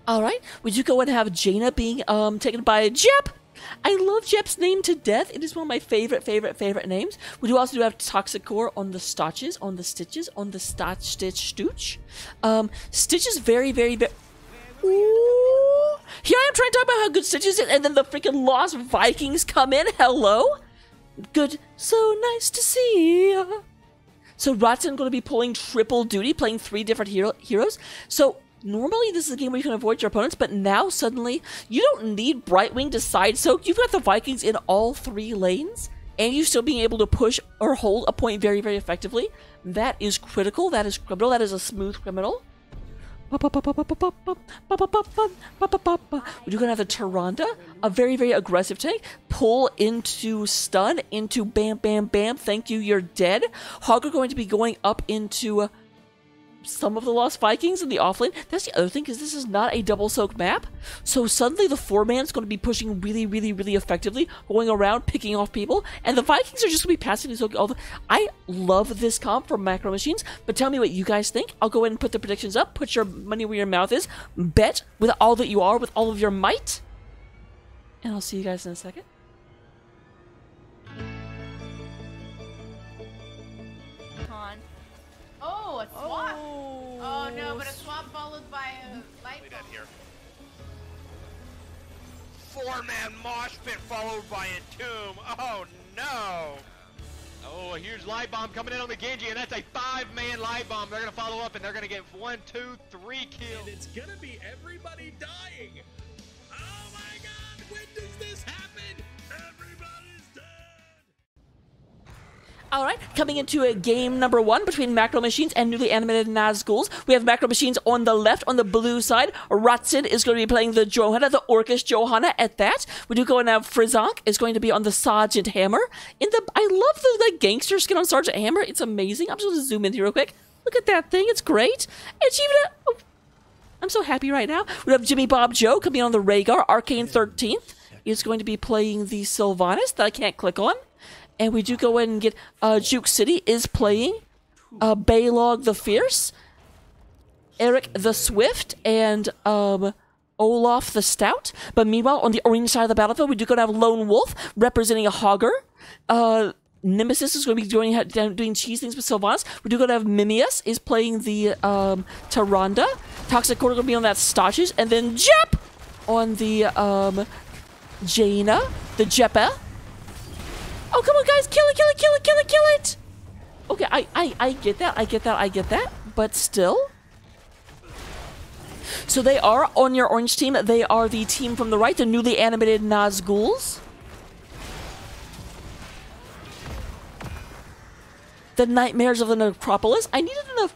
All right, would you go and have Jaina being taken by Jep? I love Jep's name to death. It is one of my favorite names. We do also do have Toxic Core on the Stotches, on the Stitches, on the Stitch Stooch. Stitch is very. Ooh. Here I am trying to talk about how good Stitch is, and then the freaking Lost Vikings come in. Hello? Good. So nice to see ya. So Ratson going to be pulling triple duty, playing 3 different heroes. So normally this is a game where you can avoid your opponents, but now suddenly you don't need Brightwing to side soak. You've got the Vikings in all 3 lanes, and you still being able to push or hold a point very effectively. That is critical. That is criminal. That is a smooth criminal. We're going to have the Tyrande, a very aggressive tank. Pull into stun, into bam, thank you, you're dead. Hogger going to be going up into some of the Lost Vikings in the offlane. That's the other thing, because this is not a double soak map. So suddenly the 4-man's going to be pushing really effectively, going around, picking off people, and the Vikings are just going to be passing this soak all the... I love this comp for Macro Machines, but tell me what you guys think. I'll go ahead and put the predictions up, put your money where your mouth is, bet with all that you are, with all of your might, and I'll see you guys in a second. Oh, a swap. Oh no, but a swap followed by a light bomb. Here. 4-man mosh pit followed by a tomb. Oh no. Oh, here's light bomb coming in on the Genji, and that's a 5-man light bomb. They're gonna follow up, and they're gonna get 1, 2, 3 kills. And it's gonna be everybody dying. Oh my God! When does this happen? Everybody's dead. Alright, coming into a game number 1 between Macro Machines and newly animated Nazguls. We have Macro Machines on the left, on the blue side. Ratson is going to be playing the Johanna, the Orcish Johanna at that. We do go and have Frizzonk is going to be on the Sergeant Hammer. I love the gangster skin on Sergeant Hammer. It's amazing. I'm just going to zoom in here real quick. Look at that thing. It's great. It's even I'm so happy right now. We have Jimmy Bob Joe coming on the Rhaegar. Arcane 13th is going to be playing the Sylvanas that I can't click on. And we do go in and get Juke City is playing Baylog the Fierce, Eric the Swift, and Olaf the Stout. But meanwhile, on the orange side of the battlefield, we do go to have Lone Wolf representing a Hogger. Nemesis is going to be doing cheese things with Sylvanas. We do go to have Mimius is playing the Tyrande. Toxic Core going to be on that Stotches. And then Jep on the Jaina, the Jepa. Oh, come on, guys. Kill it. Okay, I get that. But still. So they are on your orange team. They are the team from the right, the newly animated Nazguls. The Nightmares of the Necropolis. I needed an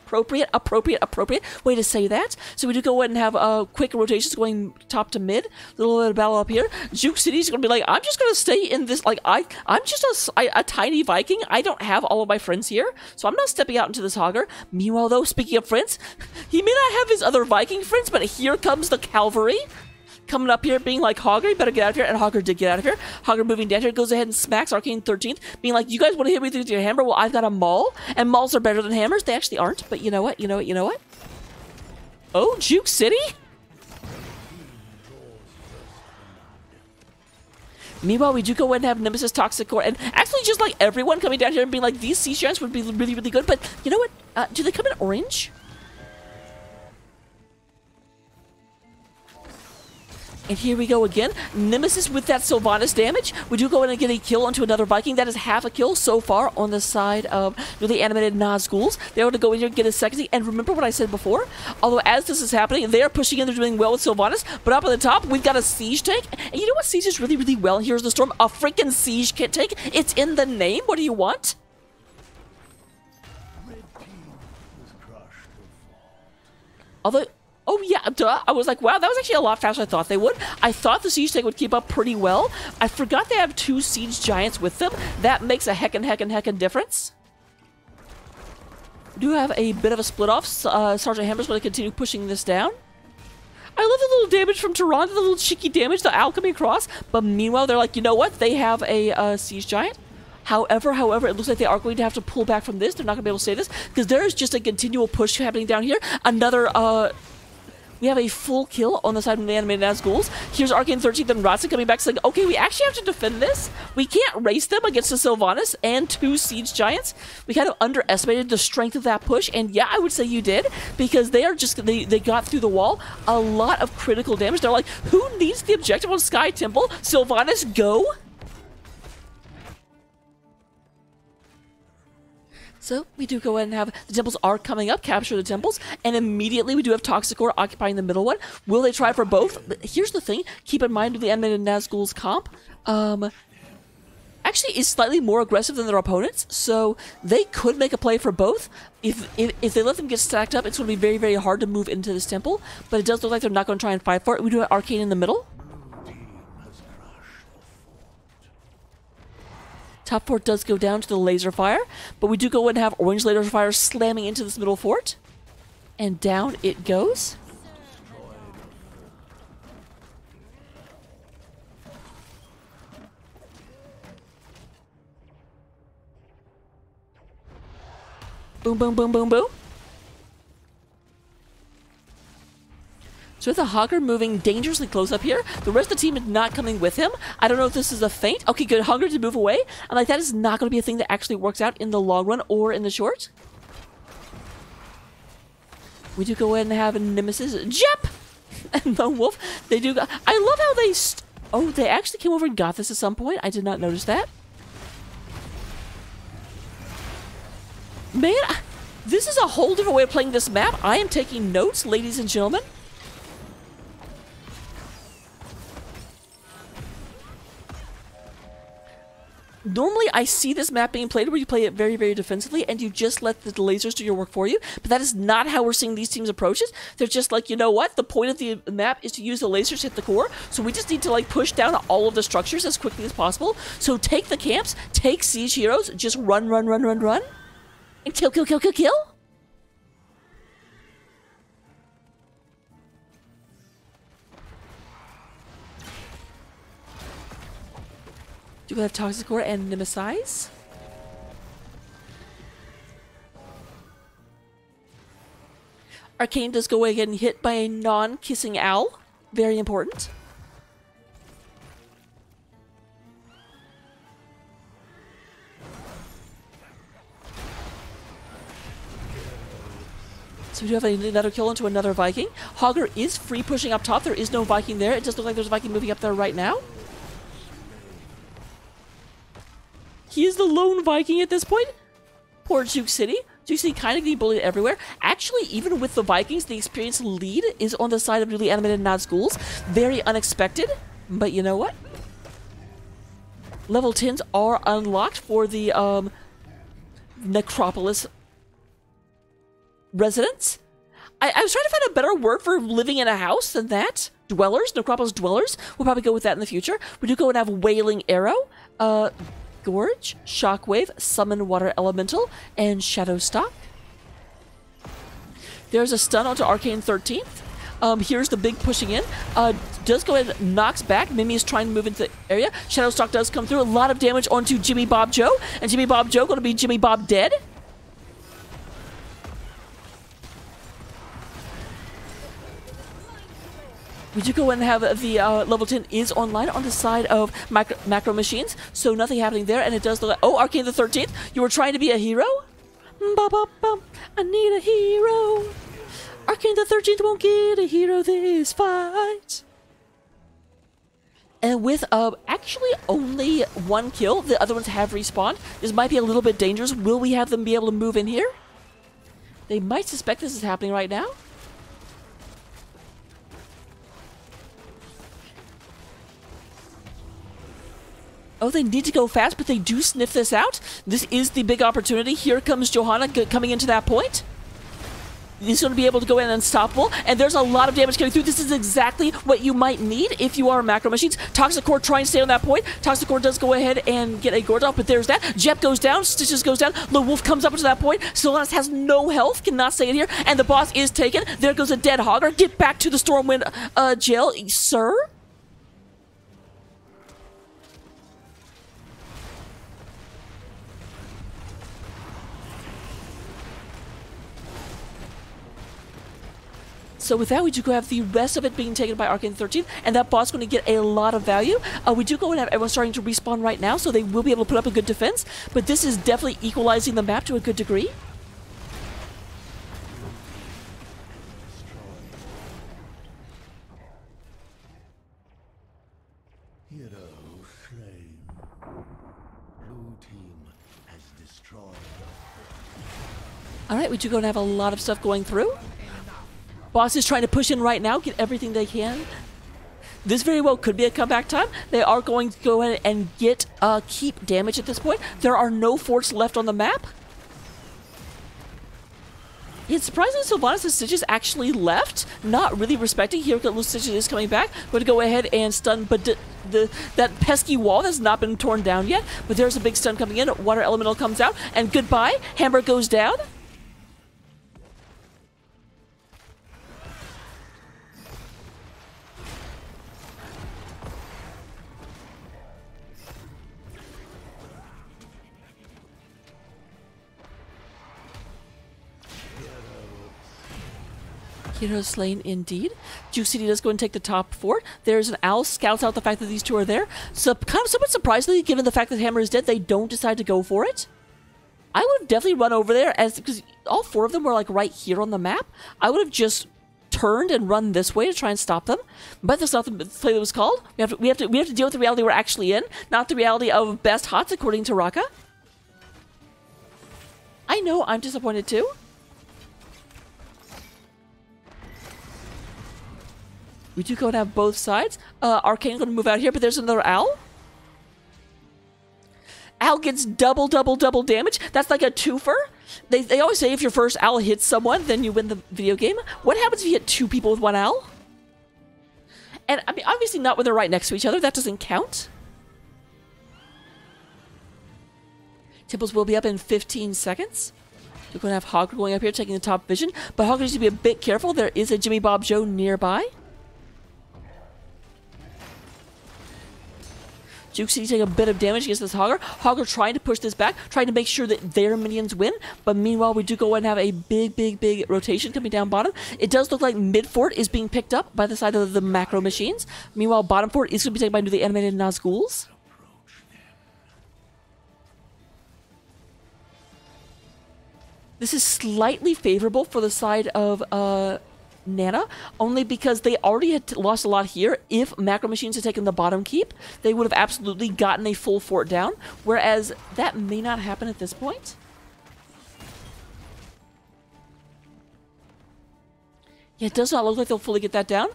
appropriate way to say that. So we do go ahead and have quick rotations going top to mid. A little bit of battle up here. Juke City's gonna be like, I'm just gonna stay in this, like, I'm just a tiny Viking. I don't have all of my friends here, so I'm not stepping out into this Hogger. Meanwhile, though, speaking of friends, he may not have his other Viking friends, but here comes the cavalry. Coming up here, being like, Hogger, you better get out of here. And Hogger did get out of here. Hogger moving down here, goes ahead and smacks Arcane 13th, being like, you guys want to hit me with your hammer? Well, I've got a maul, and mauls are better than hammers. They actually aren't, but you know what? Oh, Juke City? Meanwhile, we do go ahead and have Nemesis, Toxic Core, and actually just like everyone coming down here and being like, these Siege Giants would be really good, but you know what? Do they come in orange? And here we go again. Nemesis with that Sylvanas damage. We do go in and get a kill onto another Viking. That is half a kill so far on the side of newly animated Nazguls. They're able to go in here and get a second. And remember what I said before? Although as this is happening, they are pushing in. They're doing well with Sylvanas. But up at the top, we've got a Siege tank. And you know what Siege is really well in Heroes of the Storm? A freaking Siege tank. It's in the name. What do you want? Although... Oh yeah, duh. I was like, wow, that was actually a lot faster than I thought they would. I thought the Siege tank would keep up pretty well. I forgot they have 2 Siege Giants with them. That makes a heckin' difference. We do have a bit of a split off. Sergeant Hammer's going to continue pushing this down. I love the little damage from Tyrande, the little cheeky damage, the owl coming across. But meanwhile, they're like, you know what? They have a Siege Giant. However, it looks like they are going to have to pull back from this. They're not going to be able to stay this because there is just a continual push happening down here. Another, we have a full kill on the side of the animated Nazguls. Here's Arcane 13th and Rotson coming back saying, okay, we actually have to defend this. We can't race them against the Sylvanas and 2 Siege Giants. We kind of underestimated the strength of that push, and yeah, I would say you did, because they are just, they got through the wall. A lot of critical damage. They're like, who needs the objective on Sky Temple? Sylvanas, go! So we do go ahead and have the temples are coming up, capture the temples, and immediately we do have Toxicor occupying the middle one. Will they try for both? But here's the thing, keep in mind with the animated Nazgul's comp, actually is slightly more aggressive than their opponents, so they could make a play for both. If they let them get stacked up, it's going to be very, very hard to move into this temple, but it does look like they're not going to try and fight for it. We do have Arcane in the middle. Top fort does go down to the laser fire, but we do go and have orange laser fire slamming into this middle fort. And down it goes. Boom, boom, boom, boom, boom. So with the Hogger moving dangerously close up here, the rest of the team is not coming with him. I don't know if this is a feint. Okay, good. Hogger to move away. And like that is not going to be a thing that actually works out in the long run or in the short. We do go ahead and have a Nemesis. Jep! And Lone Wolf. They do go... I love how they... Oh, they actually came over and got this at some point. I did not notice that. Man, this is a whole different way of playing this map. I am taking notes, ladies and gentlemen. Normally, I see this map being played where you play it very, very defensively and you just let the lasers do your work for you. But that is not how we're seeing these teams' approaches. They're just like, you know what? The point of the map is to use the lasers to hit the core. So we just need to like push down all of the structures as quickly as possible. So take the camps, take siege heroes, just run, run, run, run, run. And kill, kill, kill, kill, kill. Do we have Toxicor and Nemesis? Arcane does go away getting hit by a non-kissing owl. Very important. So we do have another kill into another Viking. Hogger is free pushing up top. There is no Viking there. It does look like there's a Viking moving up there right now. He is the lone Viking at this point. Poor Juke City. Juke City kind of getting bullied everywhere. Actually, even with the Vikings, the experienced lead is on the side of newly animated Nazguls. Very unexpected, but you know what? Level 10s are unlocked for the Necropolis residents. I was trying to find a better word for living in a house than that. Dwellers, Necropolis dwellers. We'll probably go with that in the future. We do go and have Wailing Arrow. Gorge, Shockwave, Summon Water Elemental, and Shadow Stalk. There's a stun onto Arcane 13th. Here's the big pushing in. Does go ahead and knocks back. Mimi is trying to move into the area. Shadow Stalk does come through. A lot of damage onto Jimmy Bob Joe. And Jimmy Bob Joe going to be Jimmy Bob dead. We do go and have the level 10 is online on the side of macro machines, so nothing happening there, and it does look like... Oh, Arcane the 13th, you were trying to be a hero? Ba-ba-bum, I need a hero. Arcane the 13th won't get a hero this fight. And with actually only one kill, the other ones have respawned. This might be a little bit dangerous. Will we have them be able to move in here? They might suspect this is happening right now. Oh, they need to go fast, but they do sniff this out. This is the big opportunity. Here comes Johanna coming into that point. He's going to be able to go in unstoppable, and there's a lot of damage coming through. This is exactly what you might need if you are macro machines. Toxicor trying to stay on that point. Toxicor does go ahead and get a Gordon off, but there's that. Jep goes down, Stitches goes down, Lone Wolf comes up to that point. Solanas has no health, cannot stay in here, and the boss is taken. There goes a dead Hogger. Get back to the Stormwind jail, sir. So with that, we do go have the rest of it being taken by Arcane 13, and that boss is going to get a lot of value. We do go and have everyone starting to respawn right now, so they will be able to put up a good defense, but this is definitely equalizing the map to a good degree. Alright, we do go and have a lot of stuff going through. Boss is trying to push in right now, get everything they can. This very well could be a comeback time. They are going to go ahead and get keep damage at this point. There are no forts left on the map. It's surprising Sylvanas and Stitches actually left, not really respecting. Here, Little Stitches is coming back. Going to go ahead and stun, but that pesky wall has not been torn down yet. But there's a big stun coming in. Water Elemental comes out, and goodbye. Hammer goes down. Hero slain indeed. Juke City does go and take the top fort. There's an owl, scouts out the fact that these two are there. So kind of somewhat surprisingly, given the fact that Hammer is dead, they don't decide to go for it. I would have definitely run over there because all four of them were like right here on the map. I would have just turned and run this way to try and stop them. But that's not the play that was called. We have to deal with the reality we're actually in, not the reality of best hots according to Raka. I know, I'm disappointed too. We do go and have both sides. Arcane going to move out here, but there's another owl. Owl gets double damage. That's like a twofer. They always say if your first owl hits someone, then you win the video game. What happens if you hit two people with one owl? And I mean, obviously not when they're right next to each other. That doesn't count. Temples will be up in 15 seconds. We're going to have Hogger going up here, taking the top vision. But Hogger needs to be a bit careful. There is a Jimmy Bob Joe nearby. Juke City taking a bit of damage against this Hogger. Hogger trying to push this back, trying to make sure that their minions win. But meanwhile, we do go and have a big rotation coming down bottom. It does look like mid fort is being picked up by the side of the macro machines. Meanwhile, bottom fort is going to be taken by newly animated Nazguls. This is slightly favorable for the side of Nana, only because they already had lost a lot here. If macro machines had taken the bottom keep, they would have absolutely gotten a full fort down, whereas that may not happen at this point. Yeah, it does not look like they'll fully get that down.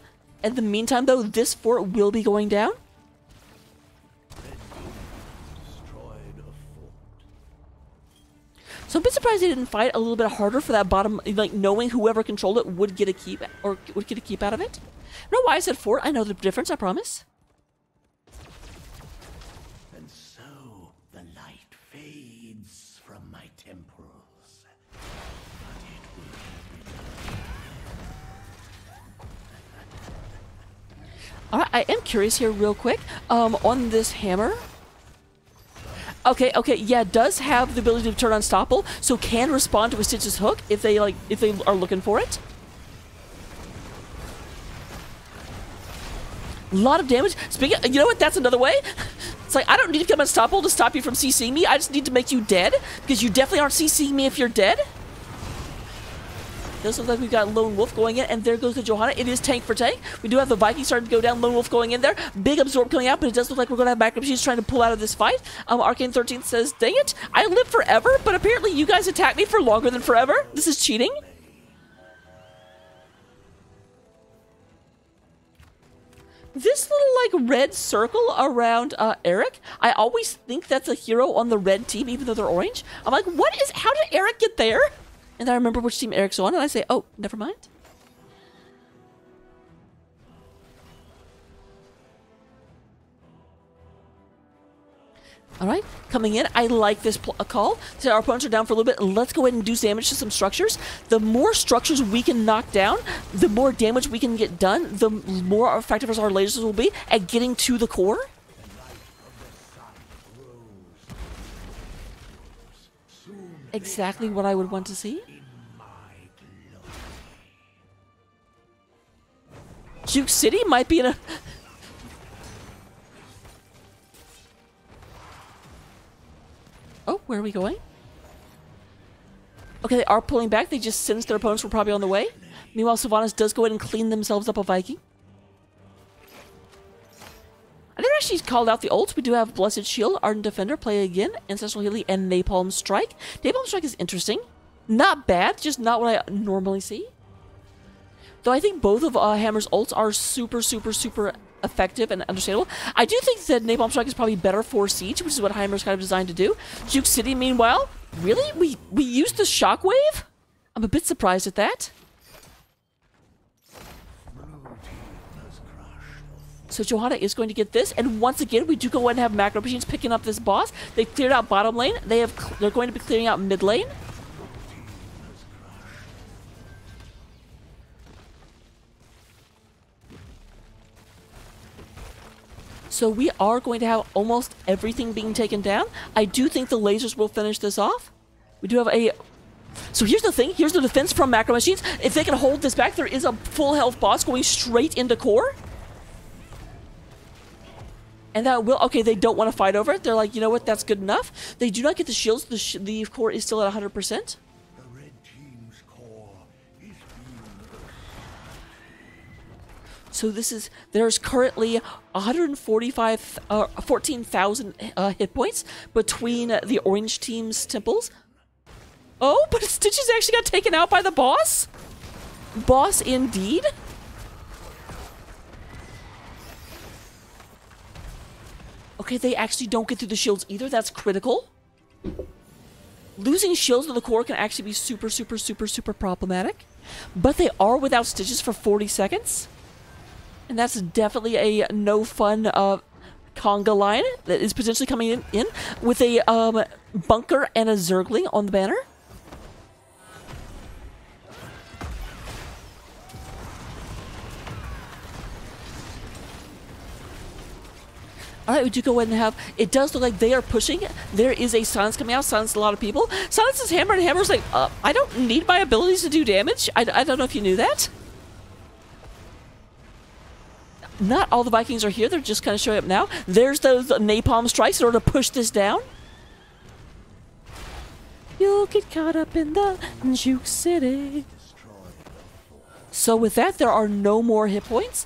In the meantime, though, this fort will be going down. So I'm a bit surprised they didn't fight a little bit harder for that bottom, like knowing whoever controlled it would get a keep, or would get a keep out of it. I don't know why I said fort. I know the difference, I promise. And so the light fades from my temples. But it will. Alright, I am curious here real quick. On this hammer. Okay, yeah, it does have the ability to turn unstoppable, so can respond to a Stitch's hook if they are looking for it. A lot of damage. Speaking, you know what? That's another way. It's like I don't need to become unstoppable to stop you from CCing me. I just need to make you dead because you definitely aren't CCing me if you're dead. Does look like we've got Lone Wolf going in, and there goes the Johanna. It is tank for tank. We do have the Viking starting to go down. Lone Wolf going in there. Big absorb coming out, but it does look like we're going to have macro machines trying to pull out of this fight. Arcane 13 says, dang it, I live forever, but apparently you guys attack me for longer than forever. This is cheating. This little, like, red circle around Eric, I always think that's a hero on the red team, even though they're orange. I'm like, how did Eric get there? And then I remember which team Eric's on, and I say, oh, never mind. All right, coming in. I like this call. So our opponents are down for a little bit. Let's go ahead and do damage to some structures. The more structures we can knock down, the more damage we can get done, the more effective our lasers will be at getting to the core. Exactly what I would want to see. Juke City might be in a... Oh, where are we going? Okay, they are pulling back. They just sensed their opponents were probably on the way. Meanwhile, Sylvanas does go ahead and clean themselves up a Viking. I never actually called out the ults. We do have Blessed Shield, Ardent Defender, play again, Ancestral Healing, and Napalm Strike. Napalm Strike is interesting. Not bad, just not what I normally see. Though I think both of Hammer's ults are super, super, super effective and understandable. I do think that Napalm Strike is probably better for Siege, which is what Heimer's kind of designed to do. Juke City, meanwhile, really? We used the Shockwave? I'm a bit surprised at that. So Johanna is going to get this, and once again, we do go ahead and have Macro Machines picking up this boss. They've cleared out bottom lane. They're going to be clearing out mid lane. So we are going to have almost everything being taken down. I do think the lasers will finish this off. We do have a... So here's the thing. Here's the defense from Macro Machines. If they can hold this back, there is a full health boss going straight into core. And that will... Okay, they don't want to fight over it. They're like, you know what? That's good enough. They do not get the shields. The core is still at 100%. The red team's core is So this is... There's currently 14,000 hit points between the orange team's temples. Oh, but Stitches actually got taken out by the boss? Boss indeed? Okay, they actually don't get through the shields either. That's critical. Losing shields to the core can actually be super, super, super, super problematic. But they are without Stitches for 40 seconds. And that's definitely a no-fun conga line that is potentially coming in with a bunker and a Zergling on the banner. Alright, we do go ahead and have... It does look like they are pushing. There is a silence coming out. Silence a lot of people. Silence is Hammer, and Hammer's like, I don't need my abilities to do damage. I don't know if you knew that. Not all the Vikings are here. They're just kind of showing up now. There's those napalm strikes in order to push this down. You'll get caught up in the Juke City. So with that, there are no more hit points.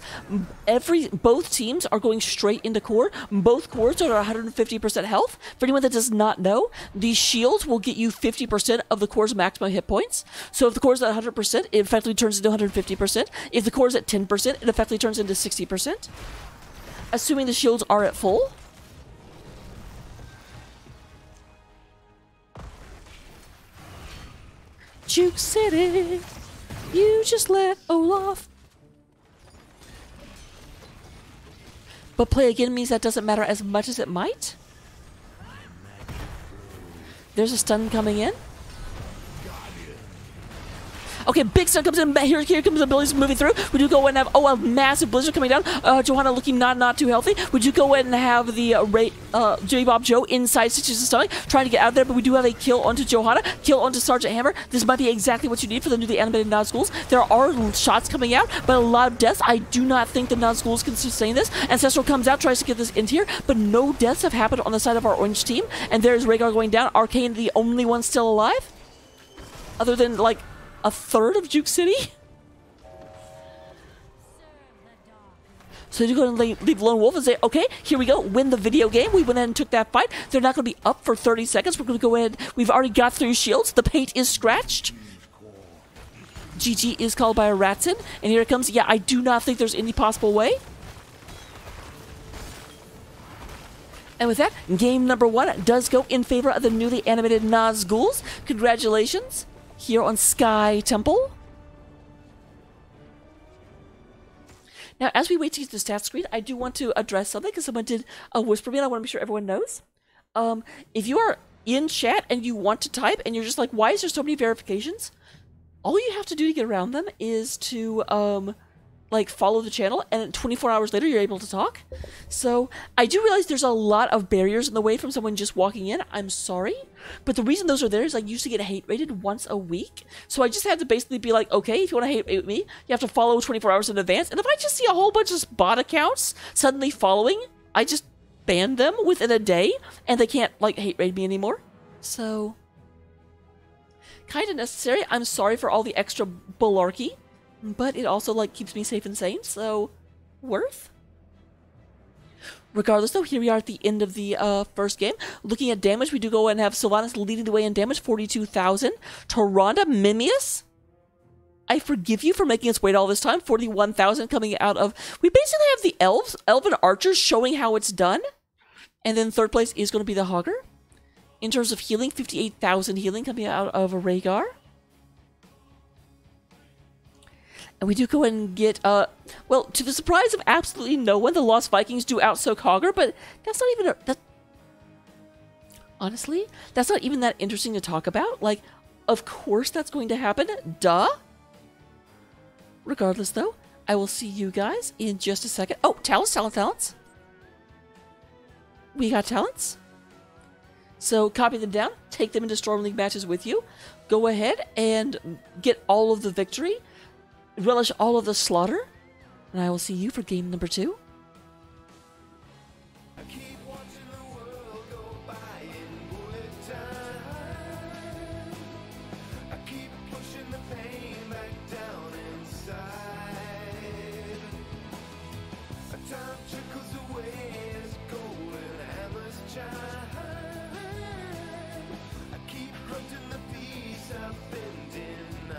Both teams are going straight into core. Both cores are at 150% health. For anyone that does not know, these shields will get you 50% of the core's maximum hit points. So if the core is at 100%, it effectively turns into 150%. If the core is at 10%, it effectively turns into 60%. Assuming the shields are at full. Juke City. You just let Olaf. But play again means that doesn't matter as much as it might. There's a stun coming in. Okay, big stun comes in. Here comes the abilities moving through. We do go ahead and have, a massive blizzard coming down. Johanna looking not too healthy. We do go ahead and have the Jimmy Bob Joe inside Stitches' stomach, trying to get out of there, but we do have a kill onto Johanna, kill onto Sergeant Hammer. This might be exactly what you need for the newly animated Nazguls. There are shots coming out, but a lot of deaths. I do not think the Nazguls can sustain this. Ancestral comes out, tries to get this into here, but no deaths have happened on the side of our orange team. And there's Rhaegar going down. Arcane, the only one still alive. Other than, like, a third of Juke City? So you go and leave Lone Wolf and say, okay, here we go, win the video game. We went ahead and took that fight. They're not going to be up for 30 seconds. We're going to go ahead. We've already got through shields. The paint is scratched. GG is called by a Ratson. And here it comes. Yeah, I do not think there's any possible way. And with that, game number 1 does go in favor of the newly animated Nazguls. Congratulations. Here on Sky Temple. Now, as we wait to get the stats screen, I do want to address something because someone did whisper me, and I want to make sure everyone knows. If you are in chat and you want to type, and you're just like, why is there so many verifications? All you have to do to get around them is to like follow the channel, and 24 hours later you're able to talk. So I do realize there's a lot of barriers in the way from someone just walking in. I'm sorry, but the reason those are there is I used to get hate rated once a week, so I just had to basically be like, okay, if you want to hate rate me, you have to follow 24 hours in advance. And if I just see a whole bunch of bot accounts suddenly following, I just ban them within a day, and they can't like hate rate me anymore. So kind of necessary. I'm sorry for all the extra bullarchy, but it also like keeps me safe and sane, so worth. Regardless though, here we are at the end of the first game. Looking at damage, we do go and have Sylvanas leading the way in damage, 42,000. Tyrande Mimius, I forgive you for making us wait all this time, 41,000 coming out of... We basically have the elven archers showing how it's done. And then third place is going to be the Hogger. In terms of healing, 58,000 healing coming out of Rhaegar. And we do go and get, well, to the surprise of absolutely no one, the Lost Vikings do outsoak Hogger, but that's not even honestly, that's not even that interesting to talk about. Like, of course that's going to happen. Duh. Regardless, though, I will see you guys in just a second. Oh, talents. We got talents. So copy them down, take them into Storm League matches with you. Go ahead and get all of the victory. Relish all of the slaughter, and I will see you for game number 2. I keep watching the world go by in bullet time. I keep pushing the pain back down inside. A time trickles away as golden hammers chime. I keep hunting the peace I've been denied.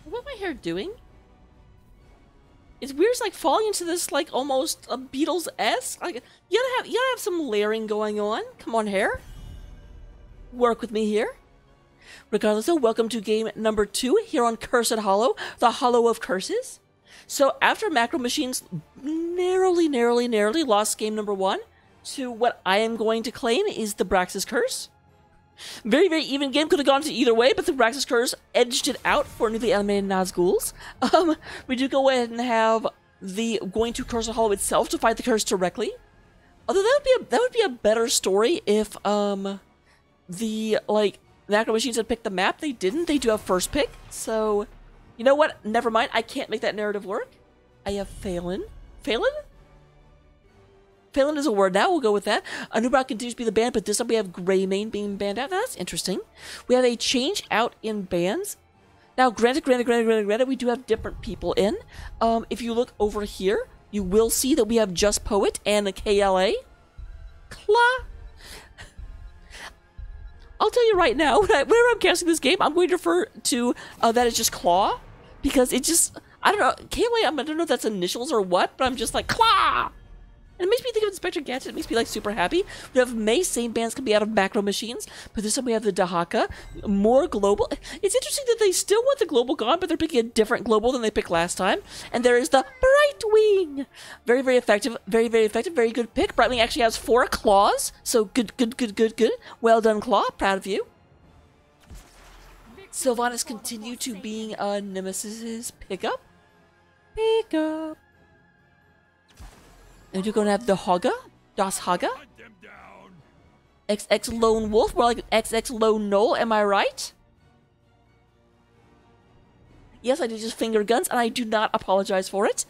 What am I here doing? It's weird. It's like falling into this like almost a Beatles-esque. Like you gotta have some layering going on. Come on, hair. Work with me here. Regardless, though, welcome to game number 2 here on Cursed Hollow, the Hollow of Curses. So after Macro Machines narrowly lost game number 1 to what I am going to claim is the Braxis Curse. Very, very even game. Could have gone to either way, but the Braxis Curse edged it out for newly animated Nazguls. We do go ahead and have the going to Cursed Hollow itself to fight the curse directly. Although that would be a better story if the like Macro Machines had picked the map. They didn't. They do have first pick. So you know what? Never mind. I can't make that narrative work. I have Phelan. Phelan? Phelan is a word now, we'll go with that. Anubra continues to be the band, but this time we have Greymane being banned out. Now, that's interesting. We have a change out in bands. Now, granted, we do have different people in. If you look over here, you will see that we have Just Poet and a KLA. Claw. I'll tell you right now, whenever I'm casting this game, I'm going to refer to that as just Claw. Because it just, I don't know, KLA, I don't know if that's initials or what, but I'm just like, Claw! And it makes me think of Inspector Gadget. It makes me like super happy. We have May, same bands can be out of Macro Machines, but this time we have the Dahaka, more global. It's interesting that they still want the global gone, but they're picking a different global than they picked last time. And there is the Brightwing. Very, very effective. Very, very effective. Very good pick. Brightwing actually has 4 claws, so good. Well done, Claw. Proud of you. Sylvanas continue to being Nemesis's pickup. And you're going to have the Haga, Das Haga, XX Lone Wolf, more like XX Lone Knoll, am I right? Yes, I did just finger guns, and I do not apologize for it.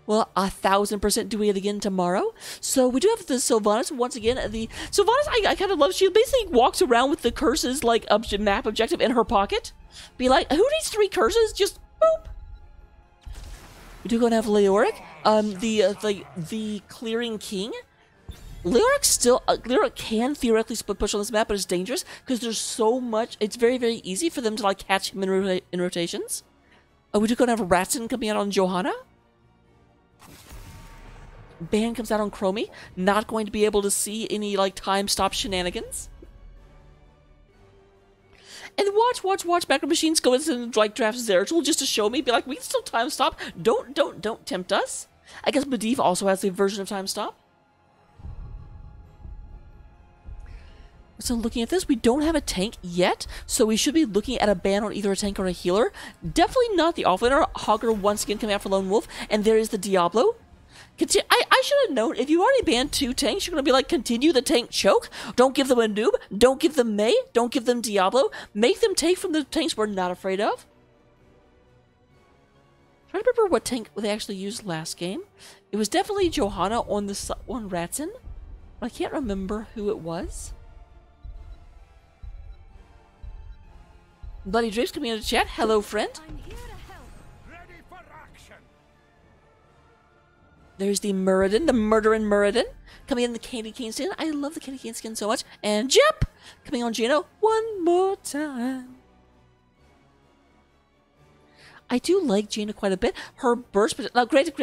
Well, 1000% doing it again tomorrow. So we do have the Sylvanas, once again, the Sylvanas I kind of love, she basically walks around with the curses, like, map objective in her pocket. Be like, who needs 3 curses? Just boop. We do go and have Leoric. The Clearing King. Leoric can theoretically split push on this map, but it's dangerous because there's so much. It's very, very easy for them to like catch him in rotations. We do go and have Ratson coming out on Johanna. Ban comes out on Chromie. Not going to be able to see any like time stop shenanigans. And watch Macro Machines go into like draft Zeratul just to show me, be like, we can still time stop. Don't tempt us. I guess Medivh also has the version of time stop. So looking at this, we don't have a tank yet, so we should be looking at a ban on either a tank or a healer. Definitely not the offlaner. Hogger once again coming out for Lone Wolf, and there is the Diablo. I should have known, if you already banned 2 tanks, you're going to be like, continue the tank choke. Don't give them a noob. Don't give them May. Don't give them Diablo. Make them take from the tanks we're not afraid of. I'm trying to remember what tank they actually used last game. It was definitely Johanna on Ratson, but I can't remember who it was. Bloody Drapes coming into chat. Hello, friend. Ready for action. There's the Muradin, the Murderin' Muradin. Coming in the Candy Cane skin. I love the Candy Cane skin so much. And Jip! Coming on Gino one more time. I do like Jaina quite a bit. Her burst, but now granted.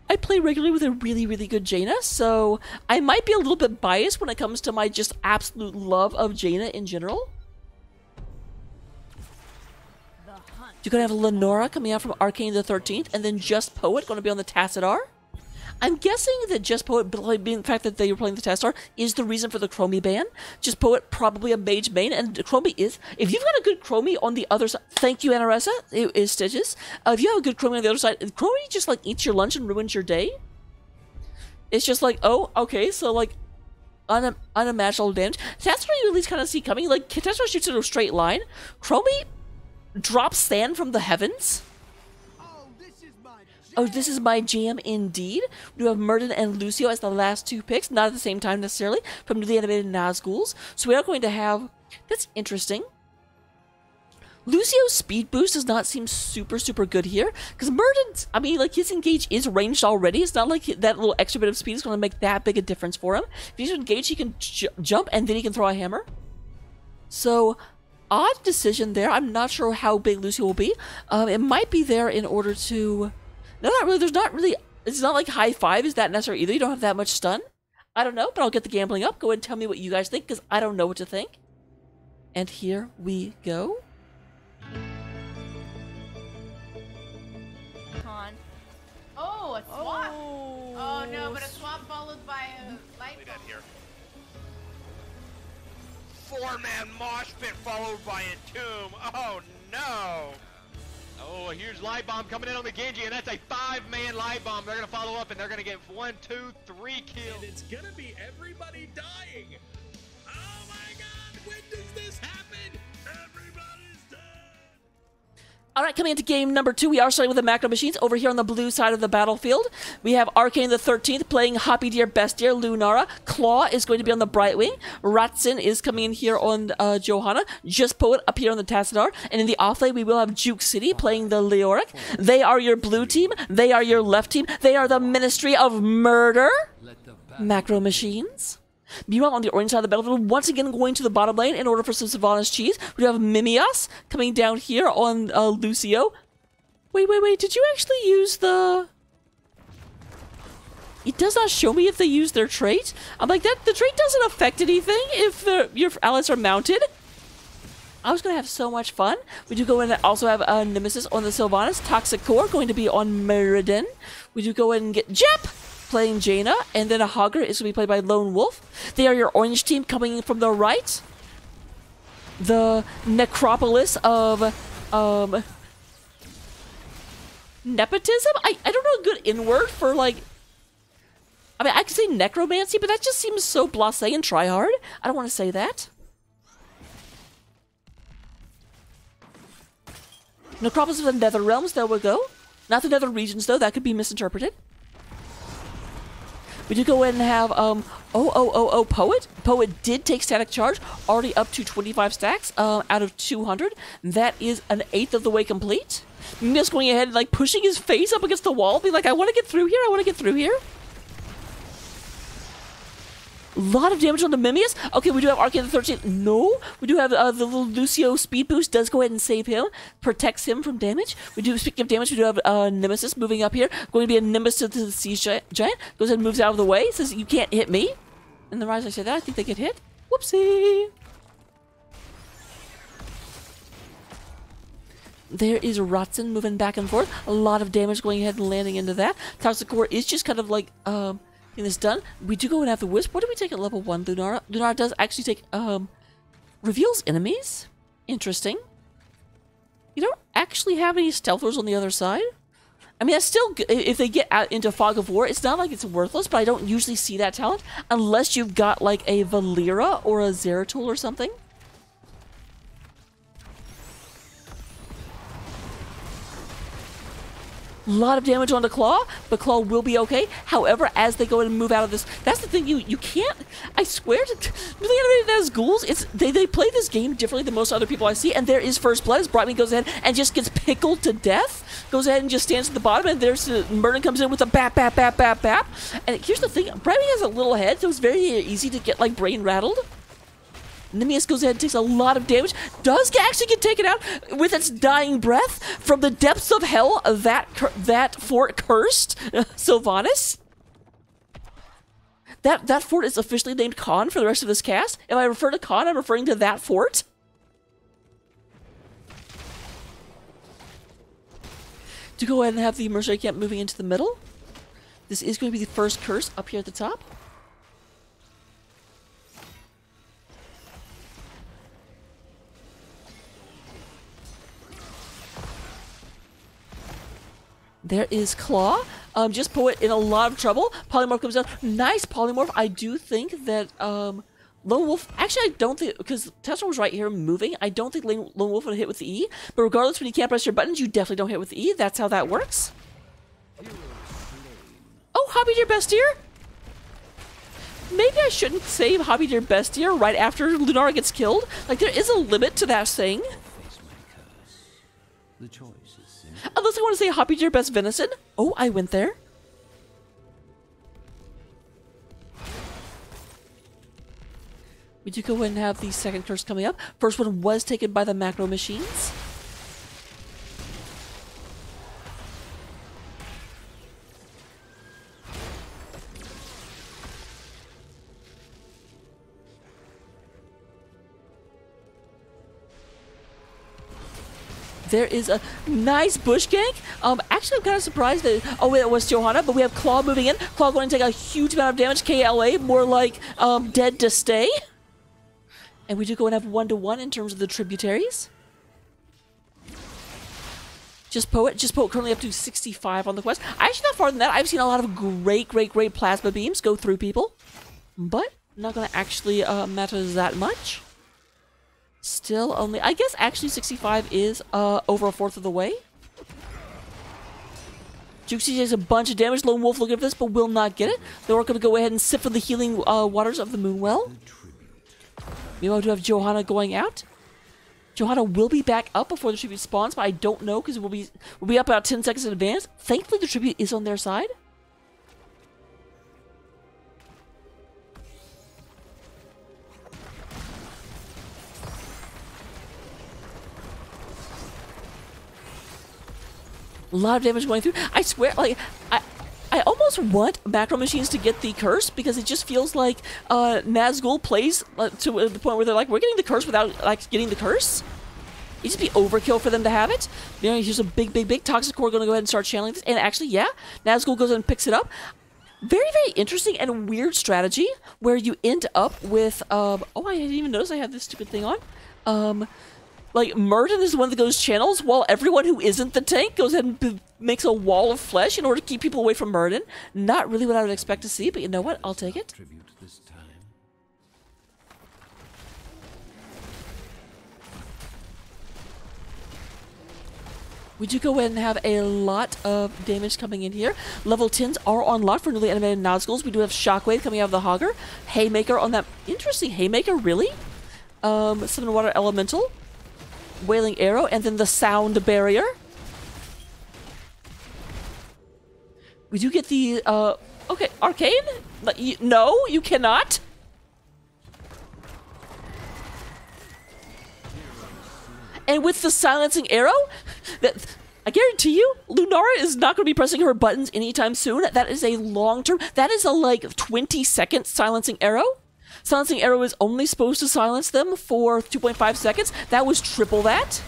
I play regularly with a really, really good Jaina, so I might be a little bit biased when it comes to my just absolute love of Jaina in general. You're gonna have Lenora coming out from Arcane the 13th, and then Just Poet gonna be on the Tassadar. I'm guessing that Just Poet, being the fact that they were playing the Tassadar, is the reason for the Chromie ban. Just Poet, probably a mage main, and Chromie is. If you've got a good Chromie on the other side, thank you, Anaressa, it is Stitches. If you have a good Chromie on the other side, Chromie just like eats your lunch and ruins your day. It's just like, oh, okay, so like, unimaginable damage. That's where you at least kind of see coming. Like, Tassadar shoots in a straight line. Chromie drops sand from the heavens. Oh, this is my jam indeed. We do have Murden and Lucio as the last two picks, not at the same time necessarily, from newly animated Nazguls. So we are going to have... That's interesting. Lucio's speed boost does not seem super, super good here. Because Murden's... I mean, like, his engage is ranged already. It's not like that little extra bit of speed is going to make that big a difference for him. If he's engaged, he can jump, and then he can throw a hammer. So... Odd decision there. I'm not sure how big Lucio will be. It might be there in order to... No, not really. There's not really... It's not like high five is that necessary either. You don't have that much stun. I don't know, but I'll get the gambling up. Go ahead and tell me what you guys think, because I don't know what to think. And here we go. Oh, a swap. Oh no, but a swap followed by a light bulb. Here. 4-man mosh pit followed by a tomb. Oh no! Oh, here's Light Bomb coming in on the Genji, and that's a 5-man Light Bomb. They're gonna follow up, and they're gonna get 1, 2, 3 kills. And it's gonna be everybody dying. Oh my God! When does this happen? Everybody's dead. All right, coming into game number 2, we are starting with the Macro Machines over here on the blue side of the battlefield. We have Arcane the 13th playing Hoppy Deer, Best Deer, Lunara. Claw is going to be on the Brightwing. Ratsin is coming in here on Johanna. Just Poet up here on the Tassadar. And in the offlane, we will have Juke City playing the Leoric. They are your blue team. They are your left team. They are the Ministry of Murder. Macro Machines. Meanwhile, on the orange side of the battlefield, once again going to the bottom lane in order for some Sylvanas cheese. We have Mimias coming down here on Lucio. Wait. Did you actually use the... It does not show me if they use their trait. I'm like, the trait doesn't affect anything if your allies are mounted. I was going to have so much fun. We do go in and also have Nemesis on the Sylvanas. Toxic Core going to be on Meriden. We do go in and get Jep playing Jaina, and then a Hogger is going to be played by Lone Wolf. They are your orange team coming from the right. The necropolis of nepotism? I don't know a good in-word for, like... I mean, I could say necromancy, but that just seems so blasé and try-hard. I don't want to say that. Necropolis of the Nether Realms, there we go. Not the Nether Regions, though. That could be misinterpreted. We do go in and have, Poet. Poet did take static charge, already up to 25 stacks out of 200. That is an eighth of the way complete. Just going ahead and, like, pushing his face up against the wall, being like, I want to get through here, I want to get through here. A lot of damage on the Mimius. Okay, we do have Arcane the 13th. No, we do have the little Lucio speed boost. Does go ahead and save him. Protects him from damage. We do, speaking of damage, we do have Nemesis moving up here. Going to be a Nimbus to the Siege Giant. Goes ahead and moves out of the way. Says, you can't hit me. And the rise I say that, I think they get hit. Whoopsie. There is Ratson moving back and forth. A lot of damage going ahead and landing into that. Toxic Core is just kind of like, getting this done. We do go and have the Wisp. What do we take at level 1, Lunara? Lunara does actually take, reveals enemies. Interesting. You don't actually have any stealthers on the other side. I mean, that's still good. If they get out into Fog of War, it's not like it's worthless, but I don't usually see that talent unless you've got like a Valera or a Zeratul or something. A lot of damage on the Claw, but Claw will be okay. However, as they go in and move out of this, that's the thing, you can't, I swear to, really animated Nazguls, they play this game differently than most other people I see, and there is first blood as Brightwing goes ahead and just gets pickled to death, goes ahead and just stands at the bottom, and there's Murden comes in with a bap, bap, bap, bap, bap. And here's the thing, Brightwing has a little head, so it's very easy to get, like, brain rattled. Nemesis goes ahead and takes a lot of damage. Does actually get taken out with its dying breath from the depths of hell. That fort cursed Sylvanas. That fort is officially named Khan for the rest of this cast. If I refer to Khan, I'm referring to that fort. To go ahead and have the mercenary camp moving into the middle. This is going to be the first curse up here at the top. There is Claw. Just Poet in a lot of trouble. Polymorph comes down. Nice Polymorph. I do think that Lone Wolf... Actually, I don't think... Because Tesla was right here moving. I don't think Lone Wolf would hit with the E. But regardless, when you can't press your buttons, you definitely don't hit with the E. That's how that works. Oh, Hobby Dear Bestier. Maybe I shouldn't save Hobby Dear Bestier right after Lunara gets killed. Like, there is a limit to that thing. The choice is simple. Unless I want to say Hobby Dear Best Venison. Oh, I went there. We do go ahead and have the second curse coming up. First one was taken by the macro machines. There is a nice bush gank. Actually, I'm kind of surprised that... Oh, wait, it was Johanna, but we have Claw moving in. Claw going to take a huge amount of damage. KLA, more like dead to stay. And we do go and have 1-to-1 in terms of the tributaries. Just Poet currently up to 65 on the quest. Actually, not farther than that. I've seen a lot of great plasma beams go through people. But not going to actually matter that much. Still only, I guess actually 65 is over a fourth of the way. Juxie takes a bunch of damage. Lone Wolf looking for this, but will not get it. They're going to go ahead and sip from the healing waters of the Moonwell. Meanwhile, we do have Johanna going out. Johanna will be back up before the tribute spawns, but I don't know because we'll be up about 10 seconds in advance. Thankfully, the tribute is on their side. A lot of damage going through. I swear, like, I almost want macro machines to get the curse because it just feels like Nazgul plays to the point where they're like, we're getting the curse without like getting the curse. It'd just be overkill for them to have it. You know, here's a big Toxic Core going to go ahead and start channeling this. And actually, yeah, Nazgul goes and picks it up. Very interesting and weird strategy where you end up with, oh, I didn't even notice I had this stupid thing on. Like, Murden is the one that goes channels, while everyone who isn't the tank goes ahead and makes a wall of flesh in order to keep people away from Murden. Not really what I would expect to see, but you know what? I'll take it. Tribute this time. We do go ahead and have a lot of damage coming in here. Level 10s are on lock for newly animated Nazguls. We do have Shockwave coming out of the Hogger. Haymaker on that. Interesting Haymaker, really? Summon Water Elemental. Wailing Arrow, and then the Sound Barrier. We do get the, okay, Arcane? No, you cannot. And with the Silencing Arrow, I guarantee you, Lunara is not going to be pressing her buttons anytime soon. That is a long-term, that is a, like, 20-second Silencing Arrow. Silencing Arrow is only supposed to silence them for 2.5 seconds. That was triple that.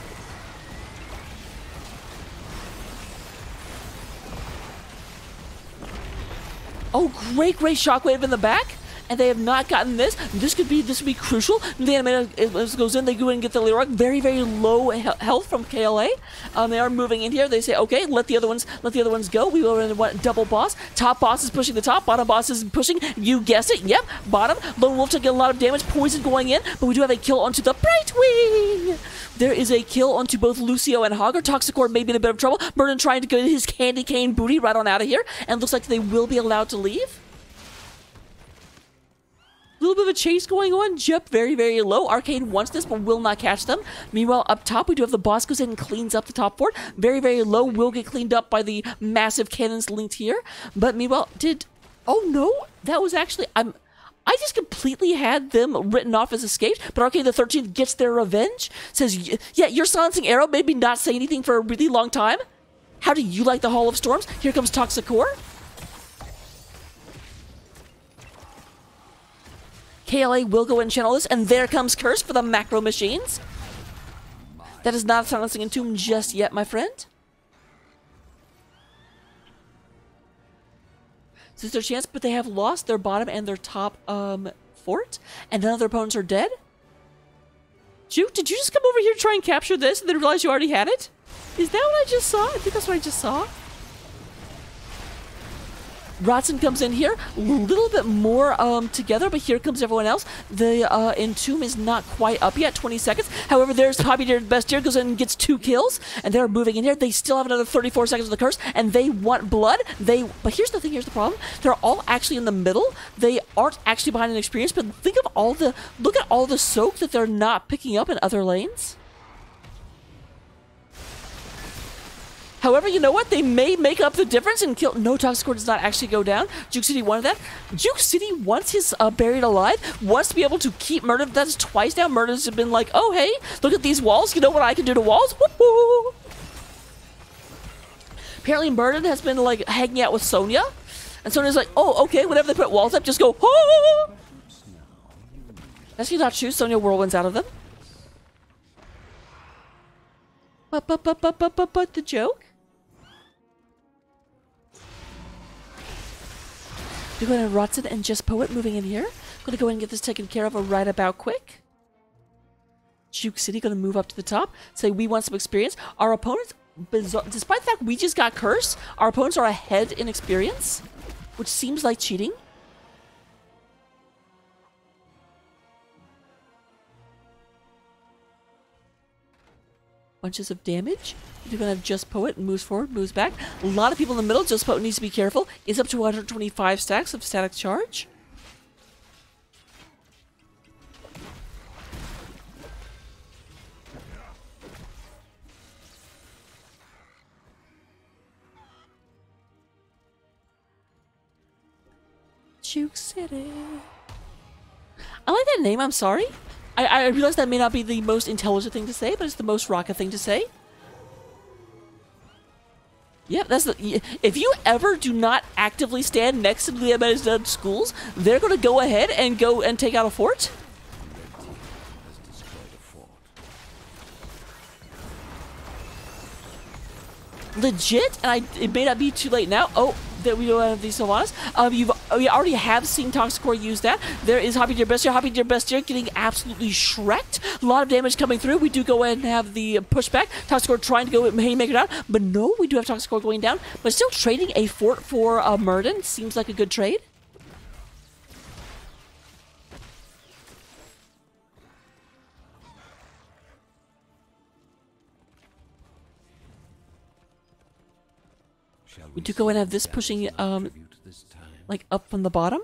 Oh, great Shockwave in the back. and they have not gotten this. This would be crucial. The animator goes in, they go in and get the Leroy. Very, very low health from KLA. They are moving in here. They say, okay, let the other ones go. We will run double boss. Top boss is pushing the top. Bottom boss is pushing. You guessed it. Yep, bottom. Lone Wolf taking a lot of damage. Poison going in, but we do have a kill onto the Bright Wing. There is a kill onto both Lucio and Hogger. Toxicor may be in a bit of trouble. Merton trying to get his candy cane booty right on out of here, and looks like they will be allowed to leave. A little bit of a chase going on. Jep very, very low. Arcane wants this, but will not catch them. Meanwhile, up top, we do have the boss goes in and cleans up the top fort. Very, very low. Will get cleaned up by the massive cannons linked here. But meanwhile, oh no, that was actually, I just completely had them written off as escaped, but Arcane the 13th gets their revenge. Says, yeah, your silencing arrow made me not say anything for a really long time. How do you like the Hall of Storms? Here comes Toxicor. KLA will go and channel this, and there comes Curse for the macro machines. That is not silencing Entomb just yet, my friend. So it's their chance, but they have lost their bottom and their top fort, and none of their opponents are dead. Juke, did you just come over here to try and capture this and then realize you already had it? Is that what I just saw? I think that's what I just saw. Rodson comes in here, a little bit more together, but here comes everyone else. The Entomb is not quite up yet, 20 seconds. However, there's Hobby Deer Bestier, goes in and gets 2 kills, and they're moving in here. They still have another 34 seconds of the curse, and they want blood. But here's the thing, here's the problem. They're all actually in the middle. They aren't actually behind an experience, but look at all the soak that they're not picking up in other lanes. However, you know what? They may make up the difference and kill. No, Toxicor does not actually go down. Juke City wanted that. Juke City wants his buried alive, wants to be able to keep Murder. That's twice now. Murder's been like, oh, hey, look at these walls. You know what I can do to walls? Woo-hoo! Apparently, Murder has been like hanging out with Sonya. And Sonya's like, oh, okay, whenever they put walls up, just go, oh! That's not true. Sonya whirlwinds out of them. But the joke? We're going to Rodson and Just Poet moving in here. Going to go in and get this taken care of right about quick. Juke City going to move up to the top. Say we want some experience. Our opponents, despite the fact we just got cursed, our opponents are ahead in experience, which seems like cheating. Bunches of damage. You're going to have Just Poet, moves forward, moves back. A lot of people in the middle. Just Poet needs to be careful. Is up to 125 stacks of static charge. Juke City. I like that name, I'm sorry. I realize that may not be the most intelligent thing to say, but it's the most rocket thing to say. Yep, that's the. If you ever do not actively stand next to the Nazguls, they're going to go ahead and take out a fort. Legit, and it may not be too late now. Oh, that we don't have these Sylvanas. We already have seen Toxicor use that. There is Hobby Deer Bestier. Hobby Deer Bestier getting absolutely shreked. A lot of damage coming through. We do go ahead and have the pushback. Toxicor trying to go haymaker down, but no, we do have Toxicor going down. But still trading a fort for Murden seems like a good trade. We do go and have this pushing, like up from the bottom.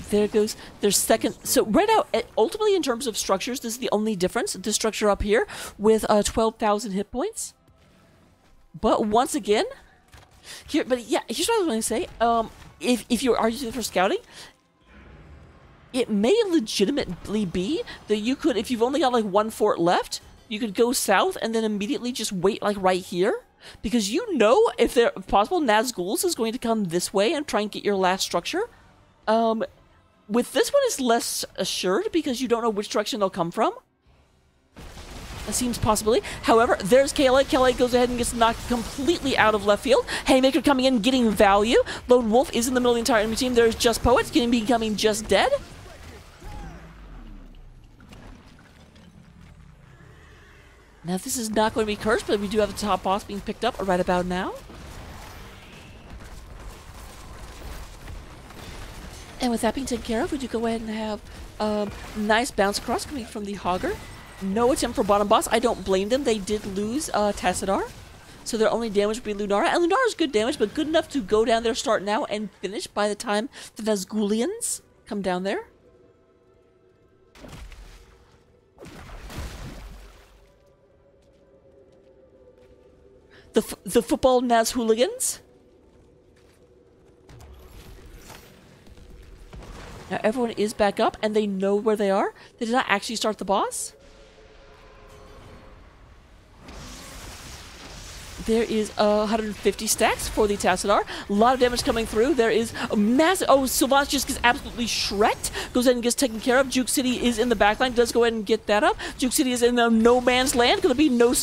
There goes their second. So right now, ultimately in terms of structures, this is the only difference. This structure up here with 12,000 hit points. But once again, here. But yeah, here's what I was going to say. If you are using it for scouting, it may legitimately be that you could, if you've only got like one fort left, you could go south and then immediately just wait like right here. Because you know, if possible, Nazguls is going to come this way and try and get your last structure. With this one, it's less assured because you don't know which direction they'll come from. That seems possibly. However, there's KLA. KLA goes ahead and gets knocked completely out of left field. Haymaker coming in, getting value. Lone Wolf is in the middle of the entire enemy team. There's Just Poets becoming Just Dead. Now, this is not going to be cursed, but we do have the top boss being picked up right about now. And with that being taken care of, we do go ahead and have nice bounce across coming from the Hogger. No attempt for bottom boss. I don't blame them. They did lose Tassadar. So their only damage would be Lunara. And Lunara's good damage, but good enough to go down there, start now, and finish by the time the Nazgulians come down there. The football Naz hooligans. Now everyone is back up, and they know where they are. They did not actually start the boss. There is 150 stacks for the Tassadar. A lot of damage coming through. There is a massive... Oh, Sylvanas just gets absolutely shreked. Goes ahead and gets taken care of. Juke City is in the backline. Does go ahead and get that up. Juke City is in no man's land. Going to be no